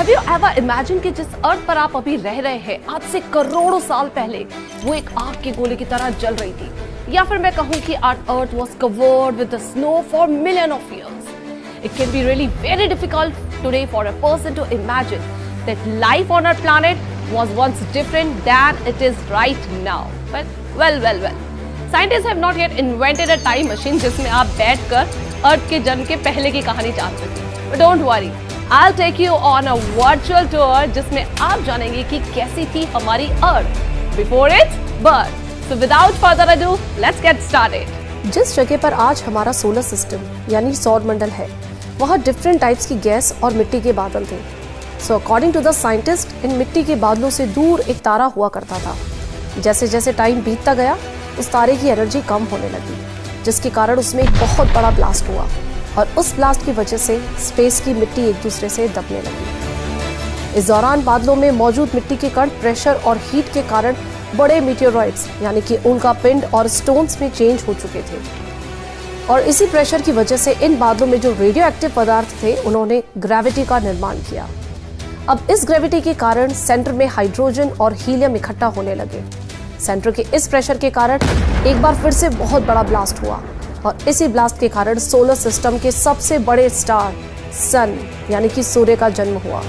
Have you ever imagine कि जिस अर्थ पर आप अभी रह रहे हैं आज से करोड़ों साल पहले वो एक आग के गोले की तरह जल रही थी, या फिर मैं कहूं कि our earth was covered with the snow for million of years. It can be really very difficult today for a person to imagine that life on our planet was once different than it is right now. But well. Scientists have not yet invented a time machine जिसमें आप बैठकर अर्थ के जन्म के पहले की कहानी जान सकें. But don't worry, I'll take you on a virtual tour जिसमें आप जानेंगे कि कैसी थी हमारी अर्थ before its birth. So without further ado, let's get started. जिस जगह पर आज हमारा सोलर सिस्टम यानी सौर मंडल है, वहाँ डिफरेंट टाइप्स की गैस और मिट्टी के बादल थे. So according to the scientist, इन मिट्टी के बादलों से दूर एक तारा हुआ करता था. जैसे जैसे टाइम बीतता गया, उस तारे की एनर्जी कम होने लगी, जिसके कारण उसमें एक बहुत बड़ा ब्लास्ट हुआ और उस ब्लास्ट की वजह से स्पेस की मिट्टी एक दूसरे से दबने लगी. इस दौरान बादलों में मौजूद मिट्टी के कण प्रेशर और हीट के कारण बड़े मीटेओराइट्स यानी कि उल्का पिंड और स्टोन्स में चेंज हो चुके थे. और इसी प्रेशर की वजह से इन बादलों में जो रेडियो एक्टिव पदार्थ थे, उन्होंने ग्रेविटी का निर्माण किया. अब इस ग्रेविटी के कारण सेंटर में हाइड्रोजन और हीलियम इकट्ठा होने लगे. सेंटर के इस प्रेशर के कारण एक बार फिर से बहुत बड़ा ब्लास्ट हुआ और इसी ब्लास्ट के कारण सोलर सिस्टम के सबसे बड़े स्टार सन यानी कि सूर्य का जन्म हुआ.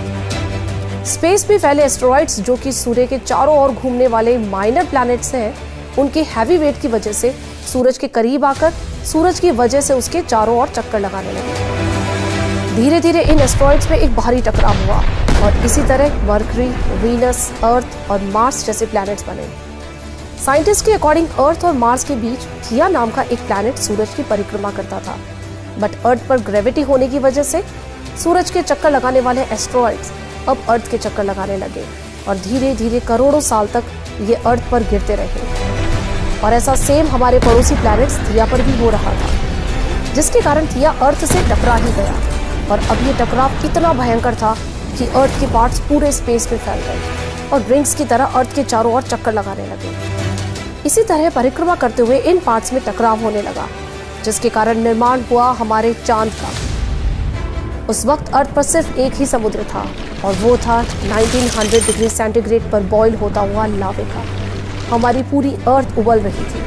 स्पेस में फैले एस्टेरॉइड्स जो कि सूर्य के चारों ओर घूमने वाले माइनर प्लैनेट्स हैं, उनके हैवी वेट की वजह से सूरज के करीब आकर सूरज की वजह से उसके चारों ओर चक्कर लगाने लगे. धीरे धीरे इन एस्टेरॉइड्स में एक भारी टकराव हुआ और इसी तरह मरकरी, वीनस, अर्थ और मार्स जैसे प्लैनेट्स बने. साइंटिस्ट के अकॉर्डिंग अर्थ और मार्स के बीच थिया नाम का एक प्लैनेट सूरज की परिक्रमा करता था. बट अर्थ पर ग्रेविटी होने की वजह से सूरज के चक्कर लगाने वाले एस्टेरॉइड्स अब अर्थ के चक्कर लगाने लगे और धीरे धीरे करोड़ों साल तक ये अर्थ पर गिरते रहे. और ऐसा सेम हमारे पड़ोसी प्लैनेट्स थिया पर भी हो रहा था, जिसके कारण थिया अर्थ से टकरा ही गया. और अब ये टकराव इतना भयंकर था कि अर्थ के पार्ट्स पूरे स्पेस में फैल गए और रिंग्स की तरह अर्थ के चारों ओर चक्कर लगाने लगे. इसी तरह परिक्रमा करते हुए इन पार्ट्स में टकराव होने लगा, जिसके कारण निर्माण हुआ हमारे चांद का. उस वक्त अर्थ पर सिर्फ एक ही समुद्र था और वो था 1900 डिग्री सेंटीग्रेड पर बॉयल होता हुआ लावे का. हमारी पूरी अर्थ उबल रही थी.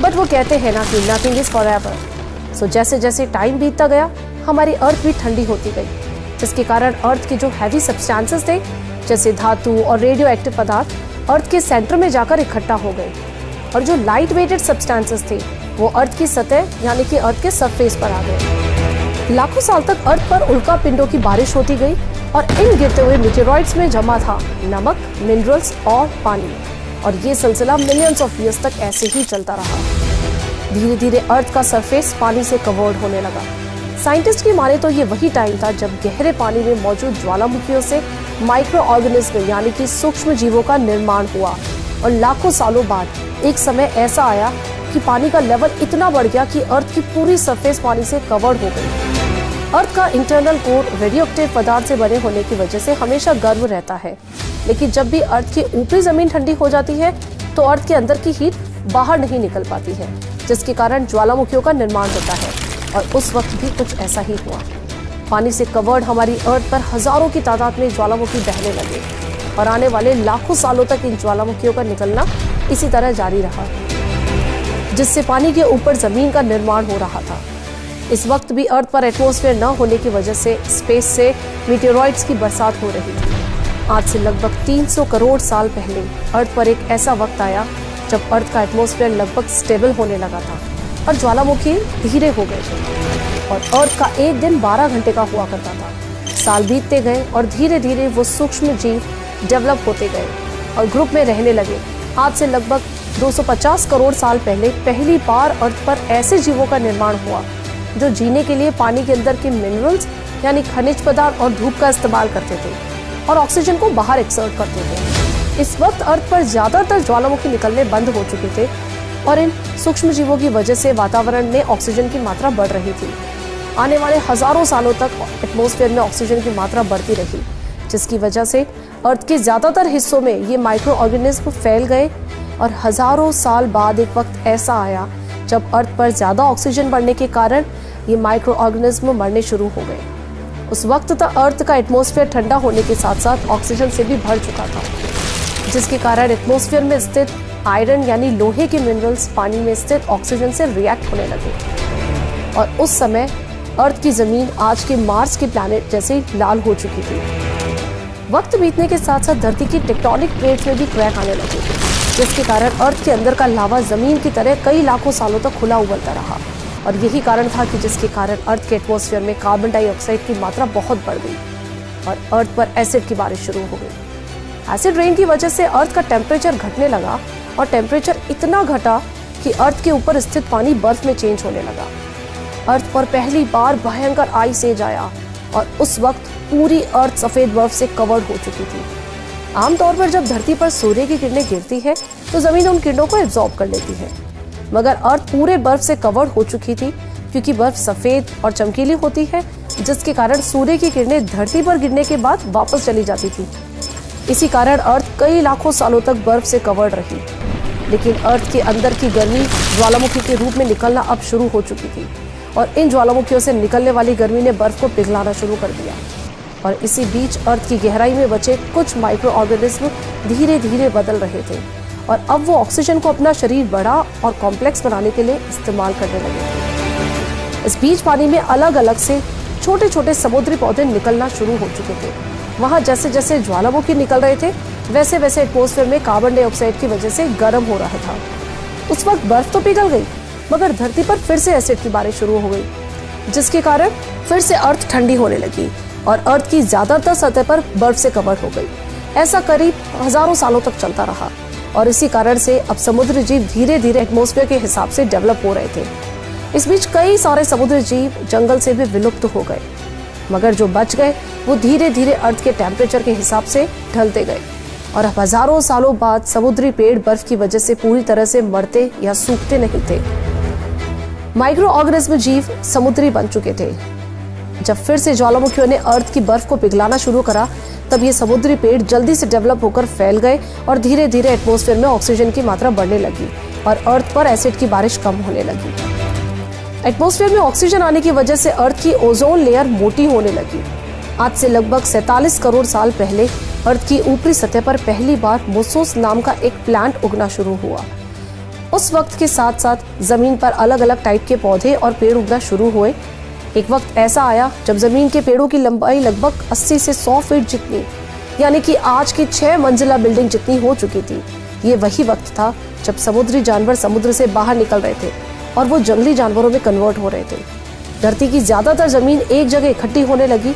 बट वो कहते हैं ना कि नथिंग इज फॉरएवर. सो जैसे जैसे टाइम बीतता गया, हमारी अर्थ भी ठंडी होती गई, जिसके कारण अर्थ के जो हैवी सब्सटेंसेस थे जैसे धातु और रेडियो एक्टिव पदार्थ अर्थ के सेंटर में जाकर इकट्ठा हो गए और जो लाइट वेटेड सब्सटेंसेस थे वो अर्थ की सतह यानी कि अर्थ के सरफेस पर आ गए. लाखों साल तक अर्थ पर उल्का पिंडों की बारिश होती गई और इन गिरते हुए मीटेरॉइड्स में जमा था नमक, मिनरल्स और पानी. और ये सिलसिला मिलियंस ऑफ ईयर्स तक ऐसे ही चलता रहा. धीरे धीरे अर्थ का सरफेस पानी से कवर्ड होने लगा. साइंटिस्ट की माने तो ये वही टाइम था जब गहरे पानी में मौजूद ज्वालामुखियों से माइक्रो ऑर्गेनिज्म यानी कि सूक्ष्म जीवों का निर्माण हुआ. और लाखों सालों बाद एक समय ऐसा आया कि पानी का लेवल इतना बढ़ गया कि अर्थ की पूरी सरफेस पानी से कवर्ड हो गई. अर्थ का इंटरनल कोर रेडियो एक्टिव पदार्थ से बने होने की वजह से हमेशा गर्म रहता है, लेकिन जब भी अर्थ की ऊपरी जमीन ठंडी हो जाती है तो अर्थ के अंदर की हीट बाहर नहीं निकल पाती है, जिसके कारण ज्वालामुखियों का निर्माण होता है. और उस वक्त भी कुछ ऐसा ही हुआ. पानी से कवर्ड हमारी अर्थ पर हजारों की तादाद में ज्वालामुखी बहने लगे और आने वाले लाखों सालों तक इन ज्वालामुखियों का निकलना इसी तरह जारी रहा, जिससे पानी के ऊपर जमीन का निर्माण हो रहा था. इस वक्त भी अर्थ पर एटमॉस्फेयर न होने की वजह से स्पेस से मीटेरॉइड्स की बरसात हो रही थी. आज से लगभग 300 करोड़ साल पहले अर्थ पर एक ऐसा वक्त आया जब अर्थ का एटमॉस्फेयर लगभग स्टेबल होने लगा था और ज्वालामुखी धीरे हो गए थे और अर्थ का एक दिन 12 घंटे का हुआ करता था. साल बीतते गए और धीरे धीरे वो सूक्ष्म जीव डेवलप होते गए और ग्रुप में रहने लगे. आज से लगभग 250 करोड़ साल पहले पहली बार अर्थ पर ऐसे जीवों का निर्माण हुआ जो जीने के लिए पानी के अंदर के मिनरल्स यानी खनिज पदार्थ और धूप का इस्तेमाल करते थे और ऑक्सीजन को बाहर एक्सर्ट करते थे. इस वक्त अर्थ पर ज्यादातर ज्वालामुखी निकलने बंद हो चुके थे और इन सूक्ष्म जीवों की वजह से वातावरण में ऑक्सीजन की मात्रा बढ़ रही थी. आने वाले हजारों सालों तक एटमॉस्फेयर में ऑक्सीजन की मात्रा बढ़ती रही, जिसकी वजह से अर्थ के ज्यादातर हिस्सों में ये माइक्रो ऑर्गेनिज्म फैल गए और हजारों साल बाद एक वक्त ऐसा आया जब अर्थ पर ज्यादा ऑक्सीजन बढ़ने के कारण ये माइक्रो ऑर्गेनिज्म मरने शुरू हो गए उस वक्त तक अर्थ का एटमॉस्फेयर ठंडा होने के साथ साथ ऑक्सीजन से भी भर चुका था, जिसके कारण एटमॉस्फेयर में स्थित आयरन यानी लोहे के मिनरल्स पानी में स्थित ऑक्सीजन से रिएक्ट होने लगे और उस समय अर्थ की जमीन आज के मार्स के प्लैनेट जैसे लाल हो चुकी थी। वक्त बीतने के साथ साथ धरती की टेक्टोनिक प्लेट्स में भी क्रैक आने लगे, जिसके कारण अर्थ के अंदर का लावा जमीन की तरह कई लाखों सालों तक खुला उबलता रहा और यही कारण था कि जिसके कारण अर्थ के एटमॉस्फेयर में कार्बन डाइऑक्साइड की मात्रा बहुत बढ़ गई और अर्थ पर एसिड की बारिश शुरू हो गई। एसिड रेन की वजह से अर्थ का टेम्परेचर घटने लगा और टेम्परेचर इतना घटा कि अर्थ के ऊपर स्थित पानी बर्फ में चेंज होने लगा। अर्थ पर पहली बार भयंकर आइस एज आया और उस वक्त पूरी अर्थ सफेद बर्फ से कवर्ड हो चुकी थी। आमतौर पर जब धरती पर सूर्य की किरणें गिरती है तो जमीन उन किरणों को एब्जॉर्ब कर लेती है, मगर अर्थ पूरे बर्फ से कवर्ड हो चुकी थी क्योंकि बर्फ सफेद और चमकीली होती है, जिसके कारण सूर्य की किरणें धरती पर गिरने के बाद वापस चली जाती थी। इसी कारण अर्थ कई लाखों सालों तक बर्फ से कवर्ड रही, लेकिन अर्थ के अंदर की गर्मी ज्वालामुखी के रूप में निकलना अब शुरू हो चुकी थी और इन ज्वालामुखियों से निकलने वाली गर्मी ने बर्फ को पिघलाना शुरू कर दिया और इसी बीच अर्थ की गहराई में बचे कुछ माइक्रो ऑर्गेनिज्म धीरे धीरे बदल रहे थे और अब वो ऑक्सीजन को अपना शरीर बड़ा और कॉम्प्लेक्स बनाने के लिए इस्तेमाल करने लगे थे। इस बीच पानी में अलग अलग से छोटे छोटे समुद्री पौधे निकलना शुरू हो चुके थे। वहाँ जैसे जैसे ज्वालामुखी निकल रहे थे वैसे वैसे एटमॉस्फेयर में कार्बन डाइऑक्साइड की वजह से गर्म हो रहा था। उस वक्त बर्फ तो पिघल गई, मगर धरती पर फिर से एसिड की बारिश शुरू हो गई, जिसके कारण फिर से अर्थ ठंडी होने लगी और अर्थ की ज्यादातर सतह पर बर्फ से कवर हो गई। ऐसा करीब हजारों सालों तक चलता रहा और इसी कारण से अब समुद्री जीव धीरे धीरे एटमॉस्फेयर के हिसाब से डेवलप हो रहे थे। इस बीच कई सारे समुद्री जीव जंगल से भी विलुप्त हो गए, मगर जो बच गए वो धीरे धीरे अर्थ के टेम्परेचर के हिसाब से ढलते गए और अब हजारों सालों बाद समुद्री पेड़ बर्फ की वजह से पूरी तरह से मरते या सूखते नहीं थे। माइक्रो ऑर्गेनिज्म जीव समुद्री बन चुके थे। जब फिर से ज्वालामुखियों ने अर्थ की बर्फ को पिघलाना शुरू करा, तब ये समुद्री पेड़ जल्दी से डेवलप होकर फैल गए और धीरे धीरे एटमॉस्फेयर में ऑक्सीजन की मात्रा बढ़ने लगी और अर्थ पर एसिड की बारिश कम होने लगी। एटमॉस्फेयर में ऑक्सीजन आने की वजह से अर्थ की ओजोन लेयर मोटी होने लगी। आज से लगभग 47 करोड़ साल पहले अर्थ की ऊपरी सतह पर पहली बार मोसोस नाम का एक प्लांट उगना शुरू हुआ। उस वक्त के साथ साथ जमीन पर अलग अलग टाइप के पौधे और पेड़ उगना शुरू हुए। एक वक्त ऐसा आया जब जमीन के पेड़ों की लंबाई लगभग 80 से 100 फीट जितनी, यानी कि आज की 6 मंजिला बिल्डिंग जितनी हो चुकी थी। ये वही वक्त था जब समुद्री जानवर समुद्र से बाहर निकल रहे थे और वो जंगली जानवरों में कन्वर्ट हो रहे थे। धरती की ज्यादातर जमीन एक जगह इकट्ठी होने लगी,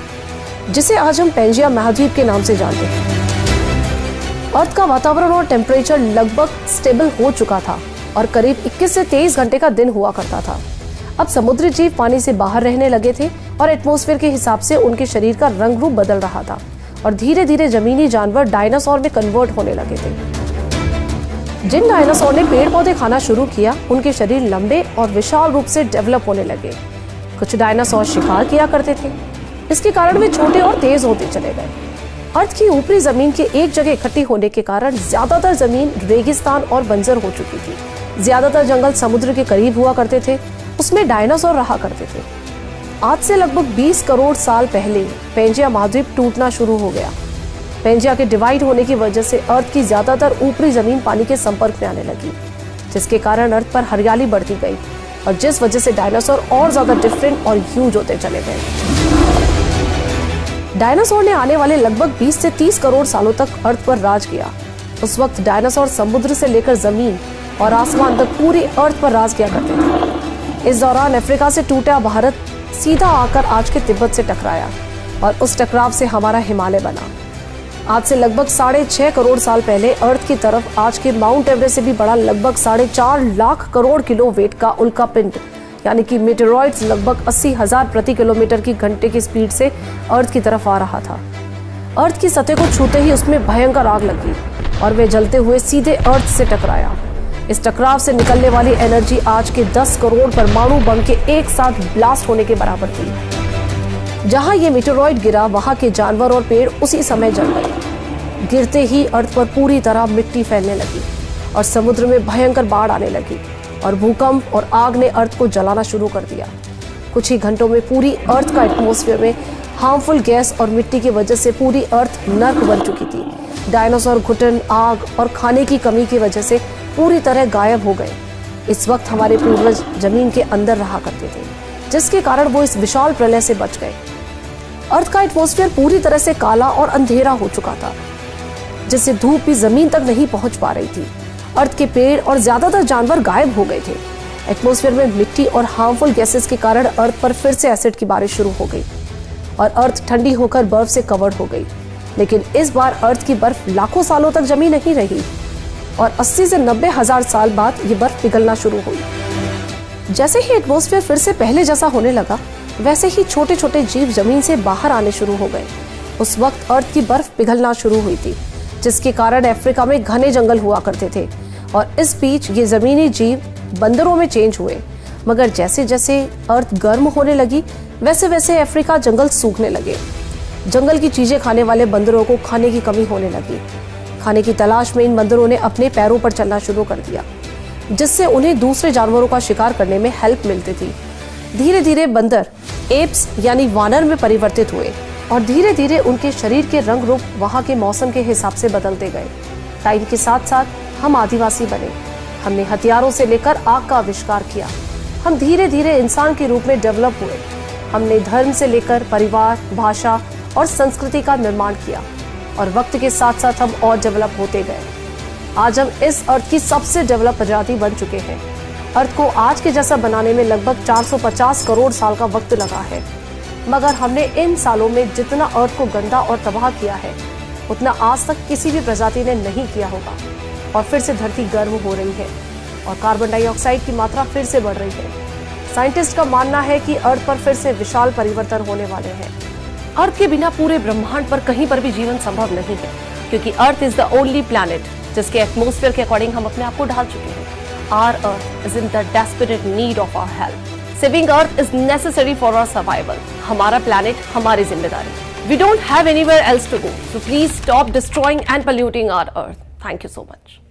जिसे आज हम पैंजिया महाद्वीप के नाम से जानते हैं। अर्थ का वातावरण और टेम्परेचर लगभग स्टेबल हो चुका था और करीब 21 से 23 घंटे का दिन हुआ करता था। अब समुद्री जीव पानी से बाहर रहने लगे थे और एटमॉस्फेयर के हिसाब से उनके शरीर का रंग रूप बदल रहा था और धीरे धीरे जमीनी जानवर डायनासोर में कन्वर्ट होने लगे थे। जिन डायनासोर ने पेड़ पौधे खाना शुरू किया, उनके शरीर लंबे और विशाल रूप से डेवलप होने लगे। कुछ डायनासोर शिकार किया करते थे, इसके कारण वे छोटे और तेज होते चले गए। अर्थ की ऊपरी जमीन के एक जगह इकट्ठी होने के कारण ज्यादातर जमीन रेगिस्तान और बंजर हो चुकी थी। ज्यादातर जंगल समुद्र के करीब हुआ करते थे, उसमें डायनासोर रहा करते थे। आज से लगभग 20 करोड़ साल पहले पैंजिया महाद्वीप टूटना शुरू हो गया। पैंजिया के डिवाइड होने की वजह से अर्थ की ज्यादातर ऊपरी जमीन पानी के संपर्क में आने लगी, जिसके कारण अर्थ पर हरियाली बढ़ती गई और जिस वजह से डायनासोर और ज्यादा डिफरेंट और ह्यूज होते चले गए। डायनासोर ने आने वाले लगभग 20 से 30 करोड़ सालों तक अर्थ पर राज किया। उस वक्त डायनासोर समुद्र से लेकर जमीन और आसमान तक पूरी अर्थ पर राज किया करते थे। इस दौरान अफ्रीका से टूटा भारत सीधा आकर आज के तिब्बत से टकराया और उस टकराव से हमारा हिमालय बना। आज से लगभग 6.5 करोड़ साल पहले अर्थ की तरफ आज के माउंट एवरेस्ट से भी बड़ा लगभग 4.5 लाख करोड़ किलो वेट का उल्का पिंड यानी कि मीटेरॉइड्स लगभग 80,000 प्रति किलोमीटर की घंटे की स्पीड से अर्थ की तरफ आ रहा था। अर्थ की सतह को छूते ही उसमें भयंकर आग लगी और वे जलते हुए सीधे अर्थ से टकराया। इस टकराव से निकलने वाली एनर्जी आज के 10 करोड़ परमाणु बम के एक साथ ब्लास्ट होने के बराबर थी। जहां ये मीटेरॉइड गिरा, वहां के जानवर और पेड़ उसी समय जल गए। गिरते ही अर्थ पर पूरी तरह मिट्टी फैलने लगी और समुद्र में भयंकर बाढ़ आने लगी और भूकंप और आग ने अर्थ को जलाना शुरू कर दिया। कुछ ही घंटों में पूरी अर्थ का एटमॉस्फेयर में हार्मफुल गैस और मिट्टी की वजह से पूरी अर्थ नर्क बन चुकी थी। डायनासोर घुटन, आग और खाने की कमी की वजह से पूरी तरह गायब हो गए। इस वक्त हमारे पूर्वज जमीन के अंदर रहा करते थे, जिसके कारण वो इस विशाल प्रलय से बच गए। अर्थ का एटमॉस्फेयर पूरी तरह से काला और अंधेरा हो चुका था, जिससे धूप भी जमीन तक नहीं पहुंच पा रही थी। अर्थ के पेड़ और ज्यादातर जानवर गायब हो गए थे। एटमॉस्फेयर में मिट्टी और हार्मफुल गैसेस के कारण अर्थ पर फिर से एसिड की बारिश शुरू हो गई और अर्थ ठंडी होकर बर्फ से कवर्ड हो गई। लेकिन इस बार अर्थ की बर्फ लाखों सालों तक जमी नहीं रही और 80 से 90 हजार साल बाद ये बर्फ पिघलना शुरू हुई। जैसे ही एटमॉस्फेयर फिर से पहले जैसा होने लगा, वैसे ही छोटे छोटे जीव जमीन से बाहर आने शुरू हो गए। उस वक्त अर्थ की बर्फ पिघलना शुरू हुई थी, जिसके कारण अफ्रीका में घने जंगल हुआ करते थे और इस बीच ये जमीनी जीव बंदरों में चेंज हुए। मगर जैसे जैसे अर्थ गर्म होने लगी, वैसे वैसे अफ्रीका जंगल सूखने लगे। जंगल की चीजें खाने वाले बंदरों को खाने की कमी होने लगी। खाने की तलाश में इन बंदरों ने अपने पैरों पर चलना शुरू कर दिया, जिससे उन्हें दूसरे जानवरों का शिकार करने में हेल्प मिलती थी। धीरे धीरे बंदर एप्स यानी वानर में परिवर्तित हुए और धीरे धीरे उनके शरीर के रंग रूप वहाँ के मौसम के हिसाब से बदलते गए। टाइम के साथ साथ हम आदिवासी बने। हमने हथियारों से लेकर आग का आविष्कार किया। हम धीरे धीरे इंसान के रूप में डेवलप हुए। हमने धर्म से लेकर परिवार, भाषा और संस्कृति का निर्माण किया और वक्त के साथ साथ हम और डेवलप होते गए। आज हम इस अर्थ की सबसे डेवलप प्रजाति बन चुके हैं। अर्थ को आज के जैसा बनाने में लगभग 450 करोड़ साल का वक्त लगा है, मगर हमने इन सालों में जितना अर्थ को गंदा और तबाह किया है, उतना आज तक किसी भी प्रजाति ने नहीं किया होगा। और फिर से धरती गर्म हो रही है और कार्बन डाइऑक्साइड की मात्रा फिर से बढ़ रही है। साइंटिस्ट का मानना है कि अर्थ पर फिर से विशाल परिवर्तन होने वाले हैं। अर्थ के बिना पूरे ब्रह्मांड पर कहीं पर भी जीवन संभव नहीं है, क्योंकि earth is the only planet जिसके एटमॉस्फेयर के अकॉर्डिंग हम अपने आप को ढाल चुके हैं। Our Earth is in the desperate need of our help. Saving Earth is necessary for our survival. हमारा planet हमारी जिम्मेदारी. We don't have anywhere else to go, so please stop destroying and polluting our Earth. Thank you so much.